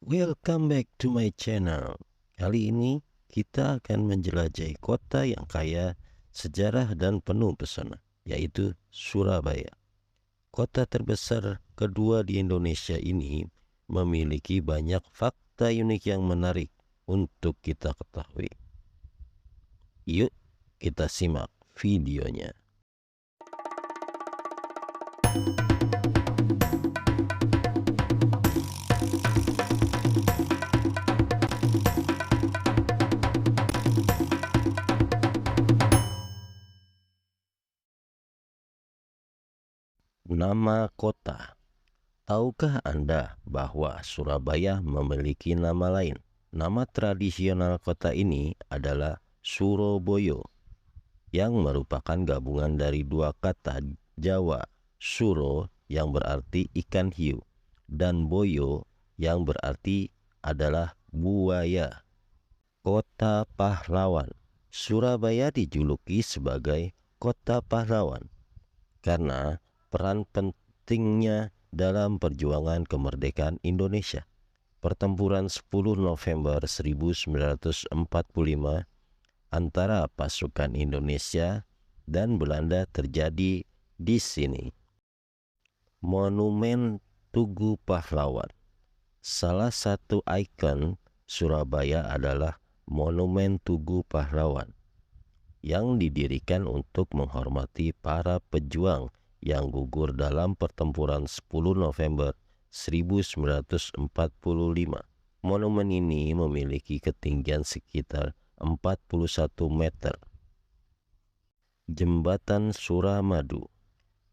Welcome back to my channel. Kali ini kita akan menjelajahi kota yang kaya sejarah dan penuh pesona, yaitu Surabaya. Kota terbesar kedua di Indonesia ini memiliki banyak fakta unik yang menarik untuk kita ketahui. Yuk kita simak videonya. Nama kota. Tahukah Anda bahwa Surabaya memiliki nama lain? Nama tradisional kota ini adalah Suroboyo, yang merupakan gabungan dari dua kata Jawa, Suro yang berarti ikan hiu, dan Boyo yang berarti adalah buaya. Kota pahlawan. Surabaya dijuluki sebagai kota pahlawan karena peran pentingnya dalam perjuangan kemerdekaan Indonesia. Pertempuran 10 November 1945 antara pasukan Indonesia dan Belanda terjadi di sini. Monumen Tugu Pahlawan. Salah satu ikon Surabaya adalah Monumen Tugu Pahlawan yang didirikan untuk menghormati para pejuang yang gugur dalam pertempuran 10 November 1945. Monumen ini memiliki ketinggian sekitar 41 meter. Jembatan Suramadu.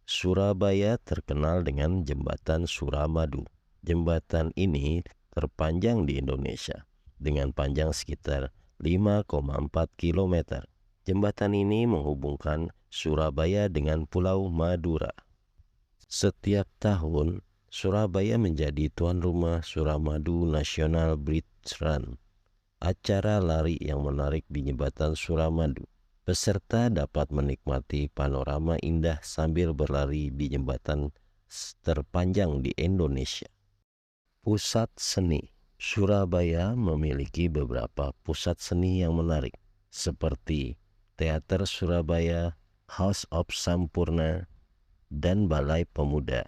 Surabaya terkenal dengan Jembatan Suramadu. Jembatan ini terpanjang di Indonesia dengan panjang sekitar 5,4 km. Jembatan ini menghubungkan Surabaya dengan Pulau Madura. Setiap tahun, Surabaya menjadi tuan rumah Suramadu National Bridge Run, acara lari yang menarik di Jembatan Suramadu. Peserta dapat menikmati panorama indah sambil berlari di jembatan terpanjang di Indonesia. Pusat seni. Surabaya memiliki beberapa pusat seni yang menarik, seperti Teater Surabaya, House of Sampurna, dan Balai Pemuda.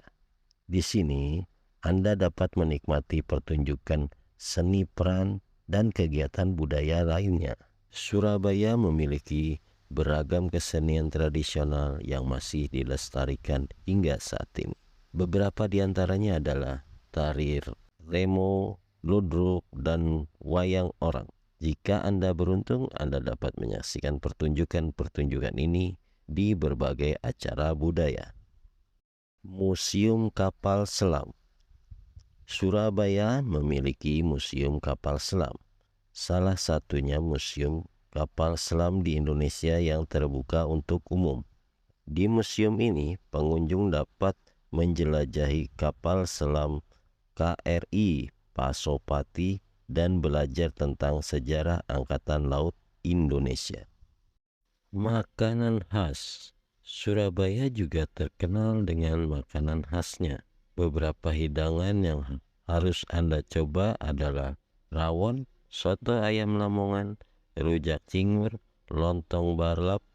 Di sini, Anda dapat menikmati pertunjukan seni peran dan kegiatan budaya lainnya. Surabaya memiliki beragam kesenian tradisional yang masih dilestarikan hingga saat ini. Beberapa di antaranya adalah tari remo, ludruk, dan wayang orang. Jika Anda beruntung, Anda dapat menyaksikan pertunjukan-pertunjukan ini di berbagai acara budaya. Museum Kapal Selam. Surabaya memiliki museum kapal selam. Salah satunya museum kapal selam di Indonesia yang terbuka untuk umum. Di museum ini, pengunjung dapat menjelajahi kapal selam KRI Pasopati dan belajar tentang sejarah Angkatan Laut Indonesia. Makanan khas. Surabaya juga terkenal dengan makanan khasnya. Beberapa hidangan yang harus Anda coba adalah rawon, soto ayam Lamongan, rujak cingur, lontong balap,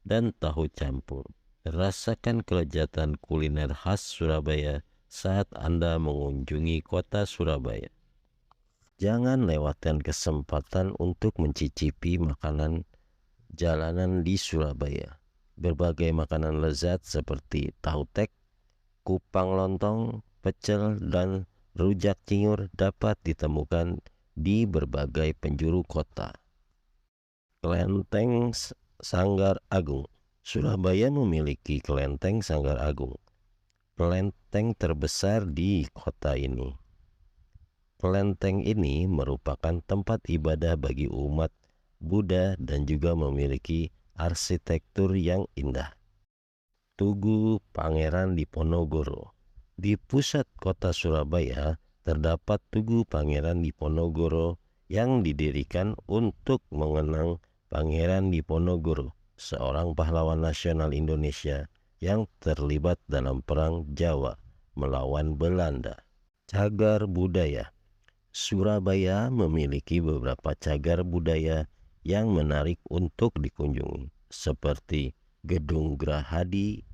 dan tahu campur. Rasakan kelezatan kuliner khas Surabaya saat Anda mengunjungi kota Surabaya. Jangan lewatkan kesempatan untuk mencicipi makanan jalanan di Surabaya. Berbagai makanan lezat seperti tahu tek, kupang lontong, pecel, dan rujak cingur dapat ditemukan di berbagai penjuru kota. Kelenteng Sanggar Agung. Surabaya memiliki Kelenteng Sanggar Agung, kelenteng terbesar di kota ini. Kelenteng ini merupakan tempat ibadah bagi umat Buddha dan juga memiliki arsitektur yang indah. Tugu Pangeran Diponegoro. Di pusat kota Surabaya terdapat Tugu Pangeran Diponegoro yang didirikan untuk mengenang Pangeran Diponegoro, seorang pahlawan nasional Indonesia yang terlibat dalam Perang Jawa melawan Belanda. Cagar budaya. Surabaya memiliki beberapa cagar budaya yang menarik untuk dikunjungi, seperti Gedung Gerahadi,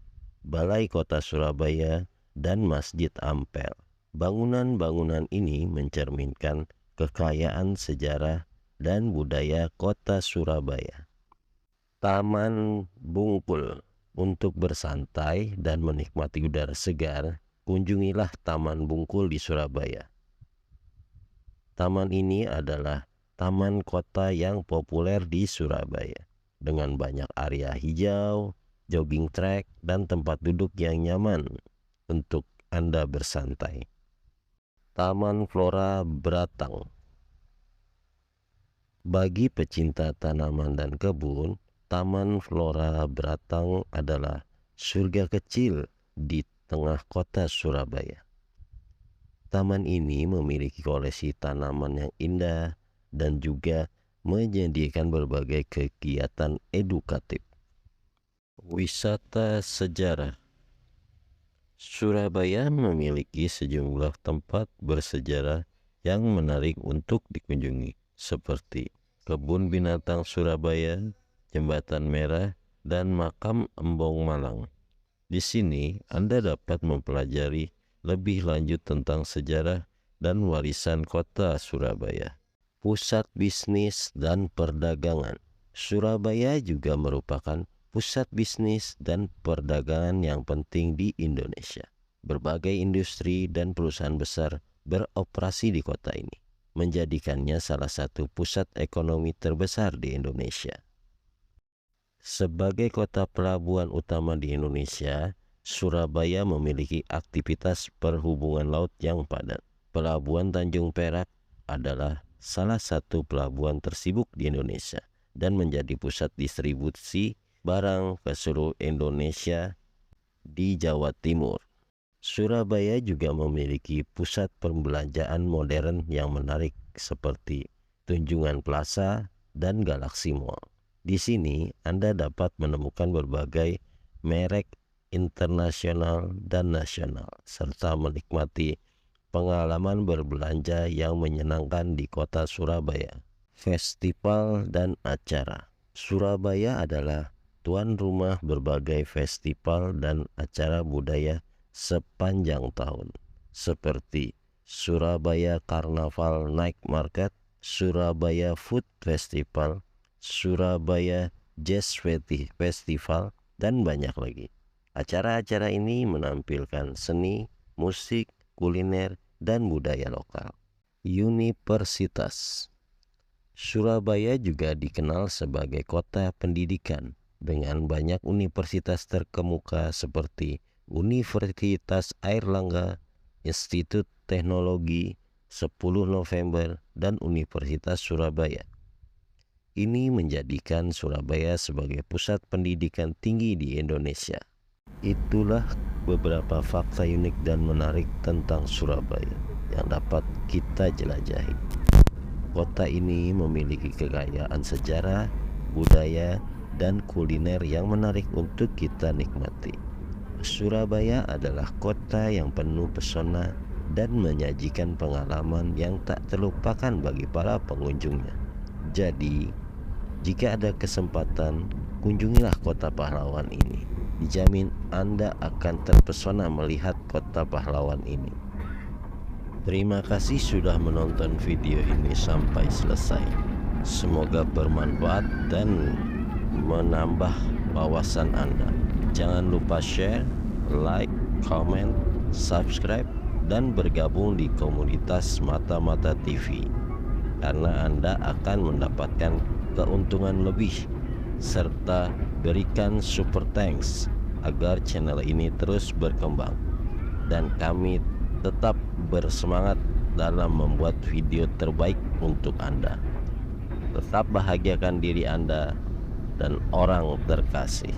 Balai Kota Surabaya, dan Masjid Ampel. Bangunan-bangunan ini mencerminkan kekayaan sejarah dan budaya kota Surabaya. Taman Bungkul. Untuk bersantai dan menikmati udara segar, kunjungilah Taman Bungkul di Surabaya. Taman ini adalah taman kota yang populer di Surabaya, dengan banyak area hijau, jogging track, dan tempat duduk yang nyaman untuk Anda bersantai. Taman Flora Beratang. Bagi pecinta tanaman dan kebun, Taman Flora Beratang adalah surga kecil di tengah kota Surabaya. Taman ini memiliki koleksi tanaman yang indah dan juga menyediakan berbagai kegiatan edukatif. Wisata sejarah. Surabaya memiliki sejumlah tempat bersejarah yang menarik untuk dikunjungi, seperti Kebun Binatang Surabaya, Jembatan Merah, dan Makam Embong Malang. Di sini Anda dapat mempelajari lebih lanjut tentang sejarah dan warisan kota Surabaya. Pusat bisnis dan perdagangan. Surabaya juga merupakan pusat bisnis dan perdagangan yang penting di Indonesia. Berbagai industri dan perusahaan besar beroperasi di kota ini, menjadikannya salah satu pusat ekonomi terbesar di Indonesia. Sebagai kota pelabuhan utama di Indonesia, Surabaya memiliki aktivitas perhubungan laut yang padat. Pelabuhan Tanjung Perak adalah salah satu pelabuhan tersibuk di Indonesia dan menjadi pusat distribusi barang ke seluruh Indonesia di Jawa Timur. Surabaya juga memiliki pusat perbelanjaan modern yang menarik seperti Tunjungan Plaza dan Galaxy Mall. Di sini Anda dapat menemukan berbagai merek internasional dan nasional, serta menikmati pengalaman berbelanja yang menyenangkan di kota Surabaya. Festival dan acara. Surabaya adalah tuan rumah berbagai festival dan acara budaya sepanjang tahun, seperti Surabaya Carnaval Night Market, Surabaya Food Festival, Surabaya Jazz Festival, dan banyak lagi. Acara-acara ini menampilkan seni, musik, kuliner, dan budaya lokal. Universitas. Surabaya juga dikenal sebagai kota pendidikan dengan banyak universitas terkemuka seperti Universitas Airlangga, Institut Teknologi 10 November, dan Universitas Surabaya. Ini menjadikan Surabaya sebagai pusat pendidikan tinggi di Indonesia. Itulah beberapa fakta unik dan menarik tentang Surabaya yang dapat kita jelajahi. Kota ini memiliki kekayaan sejarah, budaya, dan kuliner yang menarik untuk kita nikmati. Surabaya adalah kota yang penuh pesona dan menyajikan pengalaman yang tak terlupakan bagi para pengunjungnya. Jadi, jika ada kesempatan, kunjungilah kota pahlawan ini. Dijamin Anda akan terpesona melihat kota pahlawan ini. Terima kasih sudah menonton video ini sampai selesai. Semoga bermanfaat dan menambah wawasan Anda. Jangan lupa share, like, comment, subscribe, dan bergabung di komunitas Mata-Mata TV, karena Anda akan mendapatkan keuntungan lebih, serta berikan super thanks agar channel ini terus berkembang dan kami tetap bersemangat dalam membuat video terbaik untuk Anda. Tetap bahagiakan diri Anda dan orang terkasih.